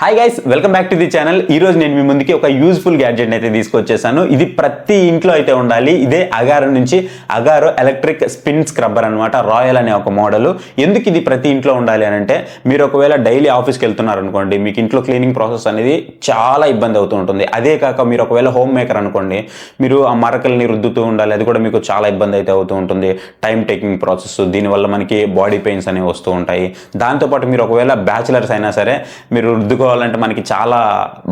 Hi guys, welcome back to the channel. ఈ రోజు నేను మీ ముందుకి ఒక యూజ్ఫుల్ గ్యాడ్జెట్ అయితే తీసుకొచ్చేసాను. ఇది ప్రతి ఇంట్లో అయితే ఉండాలి. ఇదే అగారో నుంచి అగారో ఎలక్ట్రిక్ స్పిన్ స్క్రబ్బర్ అనమాట. రాయల్ అనే ఒక మోడల్. ఎందుకు ఇది ప్రతి ఇంట్లో ఉండాలి అని అంటే, మీరు ఒకవేళ డైలీ ఆఫీస్కి వెళ్తున్నారు అనుకోండి, మీకు ఇంట్లో క్లీనింగ్ ప్రాసెస్ అనేది చాలా ఇబ్బంది అవుతూ ఉంటుంది. అదే కాక మీరు ఒకవేళ హోమ్ మేకర్ అనుకోండి, మీరు ఆ మరకల్ని రుద్దుతూ ఉండాలి. అది కూడా మీకు చాలా ఇబ్బంది అయితే అవుతూ ఉంటుంది. Time taking process. దీనివల్ల మనకి బాడీ పెయిన్స్ అనేవి వస్తూ ఉంటాయి. దాంతోపాటు మీరు ఒకవేళ బ్యాచిలర్స్ అయినా సరే, మీరు రుద్దుకోవాలంటే మనకి చాలా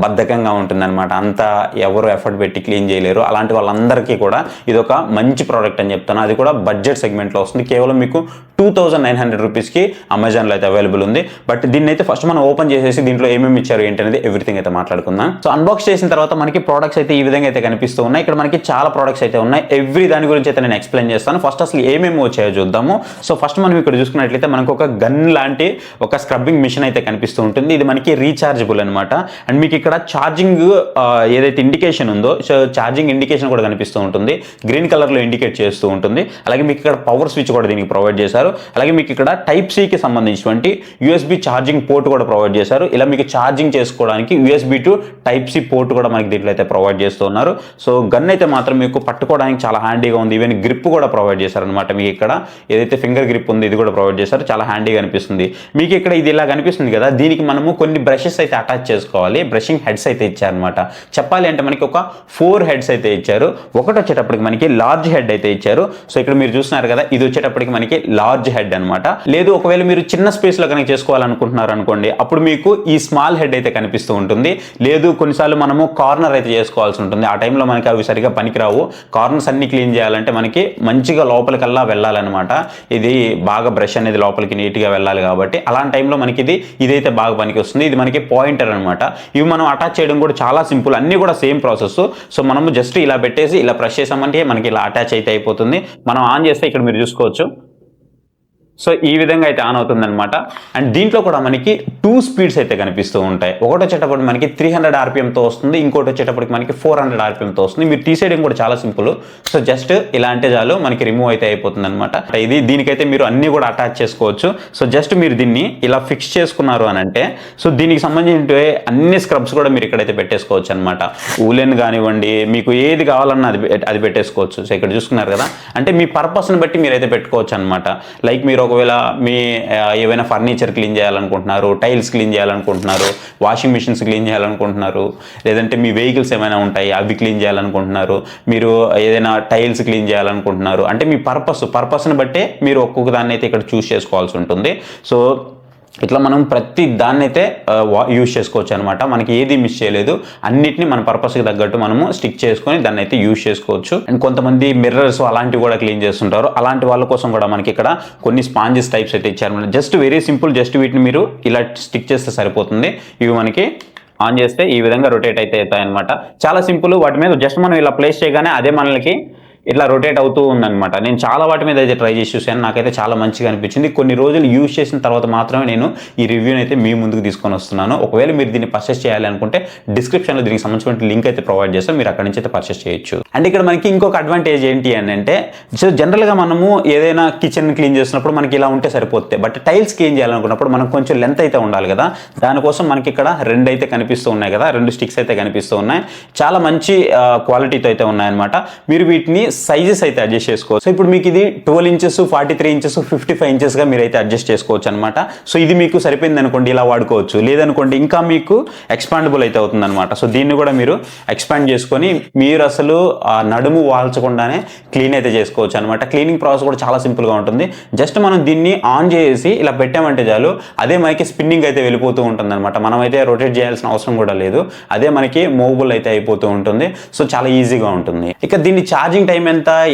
బద్ధకంగా ఉంటుందన్నమాట. అంతా ఎవరు ఎఫర్ట్ పెట్టి క్లీన్ చేయలేరు. అలాంటి వాళ్ళందరికీ కూడా ఇది ఒక మంచి ప్రోడక్ట్ అని చెప్తాను. అది కూడా బడ్జెట్ సెగ్మెంట్లో వస్తుంది. కేవలం మీకు 2900 రూపీస్కి అమెజాన్లో అయితే అవైలబుల్ ఉంది. బట్ దీన్ని అయితే ఫస్ట్ మనం ఓపెన్ చేసేసి దీంట్లో ఏమేమి ఇచ్చారు ఏంటి అనేది ఎవ్రీథింగ్ అయితే మాట్లాడుకుందాం. సో అన్బాక్స్ చేసిన తర్వాత మనకి ప్రోడక్ట్స్ అయితే ఈ విధంగా అయితే కనిపిస్తూ ఉన్నాయి. ఇక్కడ మనకి చాలా ప్రోడక్ట్స్ అయితే ఉన్నాయి. ఎవ్రీ దాని గురించి అయితే నేను ఎక్స్ప్లెయిన్ చేస్తాను. ఫస్ట్ అసలు ఏమేమి వచ్చాయో చూద్దాము. సో ఫస్ట్ మనం ఇక్కడ చూసుకున్నట్లయితే మనకు ఒక గన్ లాంటి ఒక స్క్రబ్బింగ్ మిషన్ అయితే కనిపిస్తూ ఉంటుంది. ఇది మనకి రీఛార్జబుల్ అనమాట. అండ్ మీకు ఇక్కడ ఛార్జింగ్ ఏదైతే ఇండికేషన్ ఉందో, సో ఛార్జింగ్ ఇండికేషన్ కూడా కనిపిస్తూ ఉంటుంది. గ్రీన్ కలర్లో ఇండికేట్ చేస్తూ ఉంటుంది. అలాగే మీకు ఇక్కడ పవర్ స్విచ్ కూడా దీనికి ప్రొవైడ్ చేశారు. అలాగే మీకు ఇక్కడ టైప్ సికి సంబంధించినటువంటి యూఎస్బి ఛార్జింగ్ పోర్ట్ కూడా ప్రొవైడ్ చేశారు. ఇలా మీకు ఛార్జింగ్ చేసుకోవడానికి USB to type C port కూడా మనకి దీంట్లో అయితే ప్రొవైడ్ చేస్తున్నారు. సో గన్ అయితే మాత్రం మీకు పట్టుకోవడానికి చాలా హ్యాండీగా ఉంది. ఈవెన్ గ్రిప్ కూడా ప్రొవైడ్ చేశారనమాట. మీకు ఇక్కడ ఏదైతే ఫింగర్ గ్రిప్ ఉంది ఇది కూడా ప్రొవైడ్ చేశారు. చాలా హ్యాండీగా అనిపిస్తుంది. మీకు ఇక్కడ ఇది ఇలా కనిపిస్తుంది కదా, దీనికి మనము కొన్ని బ్రషెస్ అయితే అటాచ్ చేసుకోవాలి. బ్రషింగ్ హెడ్స్ అయితే ఇచ్చారనమాట. చెప్పాలి అంటే మనకి ఒక 4 హెడ్స్ అయితే ఇచ్చారు. ఒకటి వచ్చేటప్పటికి మనకి లార్జ్ హెడ్ అయితే ఇచ్చారు. సో ఇక్కడ మీరు చూస్తున్నారు కదా, ఇది వచ్చేటప్పటికి మనకి లార్జ్ హెడ్ అనమాట. లేదు ఒకవేళ మీరు చిన్న స్పేస్ లో కనుక చేసుకోవాలనుకుంటున్నారు అనుకోండి, అప్పుడు మీకు ఈ స్మాల్ హెడ్ అయితే కనిపిస్తూ ఉంటుంది. లేదు కొన్నిసార్లు మనము కార్నర్ అయితే చేసుకోవాల్సి ఉంటుంది. ఆ టైంలో మనకి అవి సరిగా పనికిరావు. కార్నర్స్ అన్ని క్లీన్ చేయాలంటే మనకి మంచిగా లోపలికల్లా వెళ్ళాలన్నమాట. ఇది బాగా బ్రష్ అనేది లోపలికి నీట్గా వెళ్ళాలి కాబట్టి అలాంటి టైంలో మనకి ఇదైతే బాగా పనికి వస్తుంది. ఇది మనకి పాయింటర్ అనమాట. ఇవి మనం అటాచ్ చేయడం కూడా చాలా సింపుల్. అన్ని కూడా సేమ్ ప్రాసెస్. సో మనము జస్ట్ ఇలా పెట్టేసి ఇలా ప్రెస్ చేసామంటే మనకి ఇలా అటాచ్ అయితే అయిపోతుంది. మనం ఆన్ చేస్తే ఇక్కడ మీరు చూసుకోవచ్చు. సో ఈ విధంగా అయితే ఆన్ అవుతుంది అనమాట. అండ్ దీంట్లో కూడా మనకి 2 స్పీడ్స్ అయితే కనిపిస్తూ ఉంటాయి. ఒకటి వచ్చేటప్పటికి మనకి 300 RPMతో వస్తుంది. ఇంకోటి వచ్చేటప్పటికి మనకి 400 RPMతో వస్తుంది. మీరు తీసేయడం కూడా చాలా సింపుల్. సో జస్ట్ ఇలా అంటే చాలు మనకి రిమూవ్ అయితే అయిపోతుంది అనమాట. దీనికైతే మీరు అన్ని కూడా అటాచ్ చేసుకోవచ్చు. సో జస్ట్ మీరు దీన్ని ఇలా ఫిక్స్ చేసుకున్నారు అని అంటే, సో దీనికి సంబంధించిన అన్ని స్క్రబ్స్ కూడా మీరు ఇక్కడైతే పెట్టేసుకోవచ్చు అనమాట. ఊలెన్ కానివ్వండి, మీకు ఏది కావాలన్నా అది పెట్టేసుకోవచ్చు. సో ఇక్కడ చూసుకున్నారు కదా, అంటే మీ పర్పస్ని బట్టి మీరైతే పెట్టుకోవచ్చు అనమాట. లైక్ మీరు ఒకవేళ మీ ఏవైనా ఫర్నిచర్ క్లీన్ చేయాలనుకుంటున్నారు, టైల్స్ క్లీన్ చేయాలనుకుంటున్నారు, వాషింగ్ మిషన్స్ క్లీన్ చేయాలనుకుంటున్నారు, లేదంటే మీ వెహికల్స్ ఏమైనా ఉంటాయి అవి క్లీన్ చేయాలనుకుంటున్నారు, మీరు ఏదైనా టైల్స్ క్లీన్ చేయాలనుకుంటున్నారు అంటే మీ పర్పస్ని బట్టే మీరు ఒక్కొక్క దాన్ని అయితే ఇక్కడ చూస్ చేసుకోవాల్సి ఉంటుంది. సో ఇట్లా మనం ప్రతి దాన్ని అయితే యూజ్ చేసుకోవచ్చు అనమాట. మనకి ఏది మిస్ చేయలేదు. అన్నిటిని మన పర్పస్కి తగ్గట్టు మనము స్టిక్ చేసుకొని దాన్ని అయితే యూజ్ చేసుకోవచ్చు. అండ్ కొంతమంది మిర్రర్స్ అలాంటివి కూడా క్లీన్ చేస్తుంటారు. అలాంటి వాళ్ళ కోసం కూడా మనకి ఇక్కడ కొన్ని స్పాంజెస్ టైప్స్ అయితే ఇచ్చారు. Just very simple. జస్ట్ వీటిని మీరు ఇలా స్టిక్ చేస్తే సరిపోతుంది. ఇవి మనకి ఆన్ చేస్తే ఈ విధంగా రొటేట్ అయితే అవుతాయన్నమాట. చాలా సింపుల్. వాటి మీద జస్ట్ మనం ఇలా ప్లేస్ చేయగానే అదే మనకి ఇట్లా రొటేట్ అవుతూ ఉందన్నమాట. నేను చాలా వాటి మీద అయితే ట్రై చేసి చూసాను. నాకైతే చాలా మంచిగా అనిపించింది. కొన్ని రోజులు యూజ్ చేసిన తర్వాత మాత్రమే నేను ఈ రివ్యూని అయితే మీ ముందుకు తీసుకొని వస్తున్నాను. ఒకవేళ మీరు దీన్ని పర్చేస్ చేయాలి అనుకుంటే డిస్క్రిప్షన్లో దీనికి సంబంధించిన లింక్ అయితే ప్రొవైడ్ చేస్తాను. మీరు అక్కడి నుంచి అయితే పర్చేస్ చేయొచ్చు. అండ్ ఇక్కడ మనకి ఇంకొక అడ్వాంటేజ్ ఏంటి అని అంటే, సో జనరల్గా మనము ఏదైనా కిచెన్ క్లీన్ చేసినప్పుడు మనకి ఇలా ఉంటే సరిపోతుంది. బట్ టైల్స్ క్లీన్ చేయాలనుకున్నప్పుడు మనకు కొంచెం లెంత్ అయితే ఉండాలి కదా. దానికోసం మనకి ఇక్కడ 2 అయితే కనిపిస్తూ ఉన్నాయి కదా, 2 స్టిక్స్ అయితే కనిపిస్తూ ఉన్నాయి. చాలా మంచి క్వాలిటీతో అయితే ఉన్నాయన్నమాట. మీరు వీటిని సైజెస్ అయితే అడ్జస్ట్ చేసుకోవచ్చు. సో ఇప్పుడు మీకు ఇది 12 ఇంచెస్, 43 ఇంచెస్, 55 ఇంచెస్గా మీరు అయితే అడ్జస్ట్ చేసుకోవచ్చు అనమాట. సో ఇది మీకు సరిపోయింది అనుకోండి, ఇలా వాడుకోవచ్చు. లేదనుకోండి ఇంకా మీకు ఎక్స్పాండబుల్ అయితే అవుతుంది అనమాట. సో దీన్ని కూడా మీరు ఎక్స్పాండ్ చేసుకొని మీరు అసలు నడుము వాల్చకుండానే క్లీన్ అయితే చేసుకోవచ్చు అనమాట. క్లీనింగ్ ప్రాసెస్ కూడా చాలా సింపుల్గా ఉంటుంది. జస్ట్ మనం దీన్ని ఆన్ చేసి ఇలా పెట్టామంటే చాలు అదే మనకి స్పిన్నింగ్ అయితే వెళ్ళిపోతూ ఉంటుంది అనమాట. మనమైతే రొటేట్ చేయాల్సిన అవసరం కూడా లేదు. అదే మనకి మూవబుల్ అయితే అయిపోతూ ఉంటుంది. సో చాలా ఈజీగా ఉంటుంది. ఇక దీన్ని ఛార్జింగ్ టైం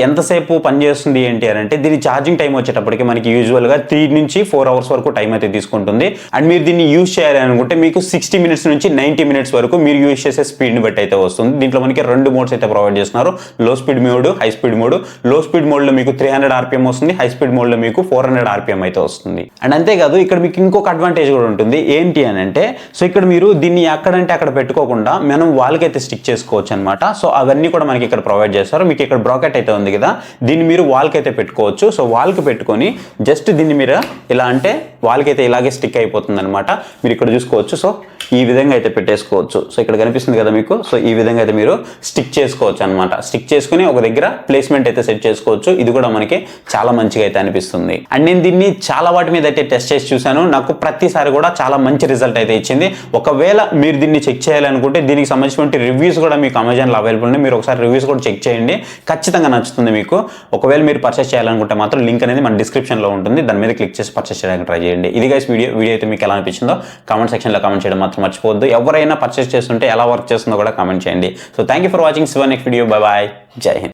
ఎంతసేపు పనిచేస్తుంది ఏంటి అని అంటే, దీని ఛార్జింగ్ టైం వచ్చేటప్పటికి మనకి యూజువల్గా 3 నుంచి 4 అవర్స్ వరకు టైం అయితే తీసుకుంటుంది. అండ్ మీరు దీన్ని యూజ్ చేయాలి అనుకుంటే మీకు 60 మినిట్స్ నుంచి 90 మినిట్స్ వరకు మీరు యూజ్ చేసే స్పీడ్ని బట్టి అయితే వస్తుంది. దీంట్లో మనకి 2 మోడ్స్ అయితే ప్రొవైడ్ చేస్తున్నారు. లో speed mode, high speed mode. లో స్పీడ్ మోడ్లో మీకు 300 RPM వస్తుంది. హై స్పీడ్ మోడ్లో మీకు 400 RPM అయితే వస్తుంది. అండ్ అంతేకాదు ఇక్కడ మీకు ఇంకొక అడ్వాంటేజ్ కూడా ఉంటుంది. ఏంటి అని అంటే, సో ఇక్కడ మీరు దీన్ని ఎక్కడంటే అక్కడ పెట్టుకోకుండా మనం వాళ్ళకైతే స్టిక్ చేసుకోవచ్చు అనమాట. సో అవన్నీ కూడా మనకి ఇక్కడ ప్రొవైడ్ చేస్తారు. మీకు ఇక్కడ బకెట్ అయితే ఉంది కదా, దీన్ని మీరు వాల్కి అయితే పెట్టుకోవచ్చు. సో వాల్కి పెట్టుకొని జస్ట్ దీన్ని మీరు ఇలా అంటే వాల్కి అయితే ఇలాగే స్టిక్ అయిపోతుంది అనమాట. మీరు ఇక్కడ చూసుకోవచ్చు. సో ఈ విధంగా అయితే పెట్టేసుకోవచ్చు. సో ఇక్కడ కనిపిస్తుంది కదా మీకు. సో ఈ విధంగా అయితే మీరు స్టిక్ చేసుకోవచ్చు అనమాట. స్టిక్ చేసుకుని ఒక దగ్గర ప్లేస్మెంట్ అయితే సెట్ చేసుకోవచ్చు. ఇది కూడా మనకి చాలా మంచిగా అయితే అనిపిస్తుంది. అండ్ నేను దీన్ని చాలా వాటి మీద అయితే టెస్ట్ చేసి చూసాను. నాకు ప్రతిసారి కూడా చాలా మంచి రిజల్ట్ అయితే ఇచ్చింది. ఒకవేళ మీరు దీన్ని చెక్ చేయాలనుకుంటే దీనికి సంబంధించిన రివ్యూస్ కూడా మీకు అమెజాన్లో అవైలబుల్ ఉన్నాయి. మీరు ఒకసారి రివ్యూస్ కూడా చెక్ చేయండి, ఖచ్చితంగా నచ్చుతుంది మీకు. ఒకవేళ మీరు పర్చేస్ చేయాలనుకుంటే మాత్రం లింక్ అనేది మన డిస్క్రిప్షన్లో ఉంటుంది, దాని మీద క్లిక్ చేసి పర్చేస్ చేయడానికి ట్రై చేయండి. ఇది గైస్ వీడియో అయితే మీకు ఎలా అనిపించిందో కామెంట్ సెక్షన్లో కామెంట్ చేయడం మాత్రం మర్చిపోవద్దు. ఎవరైనా పర్చేస్ చేస్తుంటే ఎలా వర్క్ చేస్తుందో కూడా కామెంట్ చేయండి. So thank you for watching. Next video. Bye bye. Jai Hind.